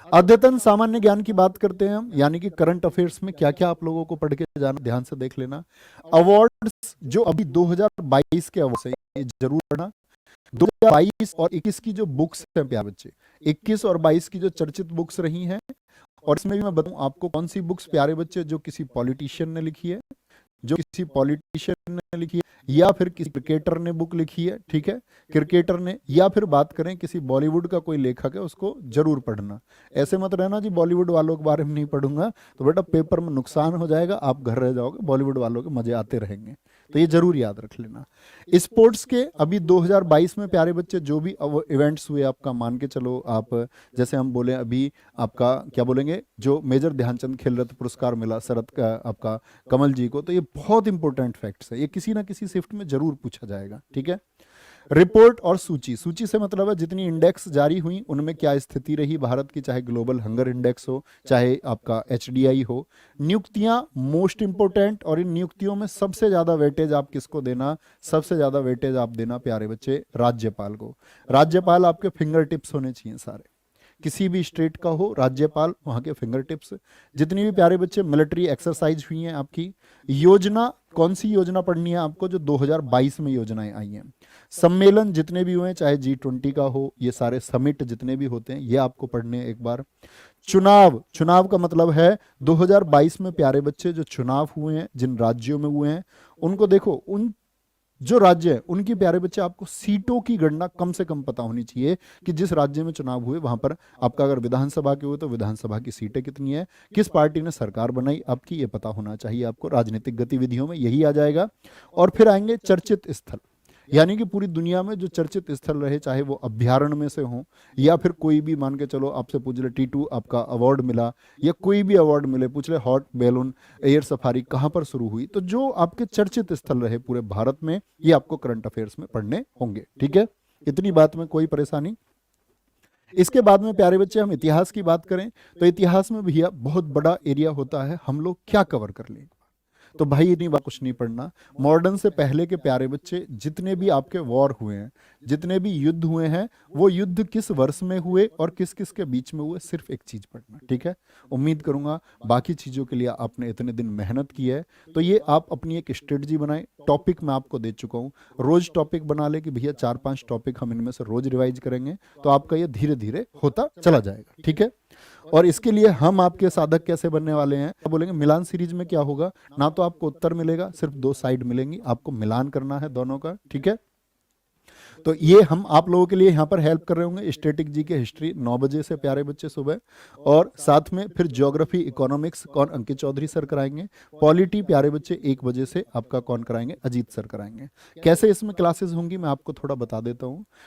अद्यतन सामान्य ज्ञान की बात करते हैं हम, यानी कि करंट अफेयर्स में क्या क्या आप लोगों को पढ़ के जाना, ध्यान से देख लेना। अवार्ड्स जो अभी 2022 के अवार्ड्स हैं, ये जरूर पढ़ना। 2022 और 21 की जो बुक्स हैं प्यारे बच्चे, 21 और 22 की जो चर्चित बुक्स रही हैं, और इसमें भी मैं बताऊं आपको कौन सी बुक्स प्यारे बच्चे जो किसी पॉलिटिशियन ने लिखी है, जो किसी पॉलिटिशियन ने लिखी है, या फिर किसी क्रिकेटर ने बुक लिखी है, ठीक है, क्रिकेटर ने, या फिर बात करें किसी बॉलीवुड का कोई लेखक है, उसको जरूर पढ़ना। ऐसे मत रहना जी बॉलीवुड वालों के बारे में नहीं पढ़ूंगा, तो बेटा पेपर में नुकसान हो जाएगा, आप घर रह जाओगे, बॉलीवुड वालों के मजे आते रहेंगे। तो ये जरूर याद रख लेना। स्पोर्ट्स के अभी 2022 में प्यारे बच्चे जो भी इवेंट्स हुए, आपका मान के चलो आप, जैसे हम बोले अभी आपका क्या बोलेंगे, जो मेजर ध्यानचंद खेल रत्न पुरस्कार मिला शरद का आपका कमल जी को, तो ये बहुत इंपॉर्टेंट फैक्ट्स है, ये किसी ना किसी शिफ्ट में जरूर पूछा जाएगा, ठीक है। रिपोर्ट और सूची, सूची से मतलब है जितनी इंडेक्स जारी हुई उनमें क्या स्थिति रही भारत की, चाहे ग्लोबल हंगर इंडेक्स हो, चाहे आपका एचडीआई हो। नियुक्तियां मोस्ट इंपोर्टेंट, और इन नियुक्तियों में सबसे ज्यादा वेटेज आप किसको देना, सबसे ज्यादा वेटेज आप देना प्यारे बच्चे राज्यपाल को। राज्यपाल आपके फिंगर टिप्स होने चाहिए सारे, किसी भी स्टेट का हो राज्यपाल वहां के फिंगर टिप्स। जितनी भी प्यारे बच्चे मिलिट्री एक्सरसाइज हुई हैं आपकी, योजना कौन सी योजना पढ़नी है आपको, जो 2022 में योजनाएं आई हैं। सम्मेलन जितने भी हुए, चाहे G20 का हो, ये सारे समिट जितने भी होते हैं ये आपको पढ़ने हैं एक बार। चुनाव, चुनाव का मतलब है 2022 में प्यारे बच्चे जो चुनाव हुए हैं जिन राज्यों में हुए हैं, उनको देखो, उन जो राज्य है उनकी प्यारे बच्चे आपको सीटों की गणना कम से कम पता होनी चाहिए, कि जिस राज्य में चुनाव हुए वहां पर आपका अगर विधानसभा के हुए तो विधानसभा की सीटें कितनी है, किस पार्टी ने सरकार बनाई आपकी, ये पता होना चाहिए आपको। राजनीतिक गतिविधियों में यही आ जाएगा। और फिर आएंगे चर्चित स्थल, यानी कि पूरी दुनिया में जो चर्चित स्थल रहे, चाहे वो अभ्यारण्य में से हो, या फिर कोई भी मान के चलो आपसे पूछ ले T2 आपका अवार्ड मिला, या कोई भी अवार्ड मिले, पूछ ले हॉट बैलून एयर सफारी कहाँ पर शुरू हुई, तो जो आपके चर्चित स्थल रहे पूरे भारत में, ये आपको करंट अफेयर्स में पढ़ने होंगे, ठीक है। इतनी बात में कोई परेशानी। इसके बाद में प्यारे बच्चे हम इतिहास की बात करें, तो इतिहास में भैया बहुत बड़ा एरिया होता है, हम लोग क्या कवर कर लेंगे, तो भाई इतनी बात कुछ नहीं पढ़ना। मॉडर्न से पहले के प्यारे बच्चे जितने भी आपके वॉर हुए हैं, जितने भी युद्ध हुए हैं, वो युद्ध किस वर्ष में हुए और किस किस के बीच में हुए, सिर्फ एक चीज पढ़ना, ठीक है। उम्मीद करूंगा बाकी चीजों के लिए आपने इतने दिन मेहनत की है, तो ये आप अपनी एक स्ट्रेटजी बनाएं। टॉपिक मैं आपको दे चुका हूं, रोज टॉपिक बना ले कि भैया 4-5 टॉपिक हम इनमें से रोज रिवाइज करेंगे, तो आपका ये धीरे धीरे होता चला जाएगा, ठीक है। और इसके लिए हम आपके साधक कैसे बनने वाले हैं, बोलेंगे मिलान सीरीज में क्या होगा, ना तो आपको उत्तर मिलेगा, सिर्फ 2 साइड मिलेंगी, आपको मिलान करना है दोनों का, ठीक है। तो ये हम आप लोगों के लिए यहाँ पर हेल्प कर रहे होंगे। स्टैटिक जी के हिस्ट्री 9 बजे से प्यारे बच्चे सुबह, और साथ में फिर ज्योग्राफी इकोनॉमिक्स कौन, अंकित चौधरी सर कराएंगे। पॉलिटी प्यारे बच्चे 1 बजे से आपका कौन कराएंगे, अजीत सर कराएंगे। कैसे इसमें क्लासेस होंगी मैं आपको थोड़ा बता देता हूँ।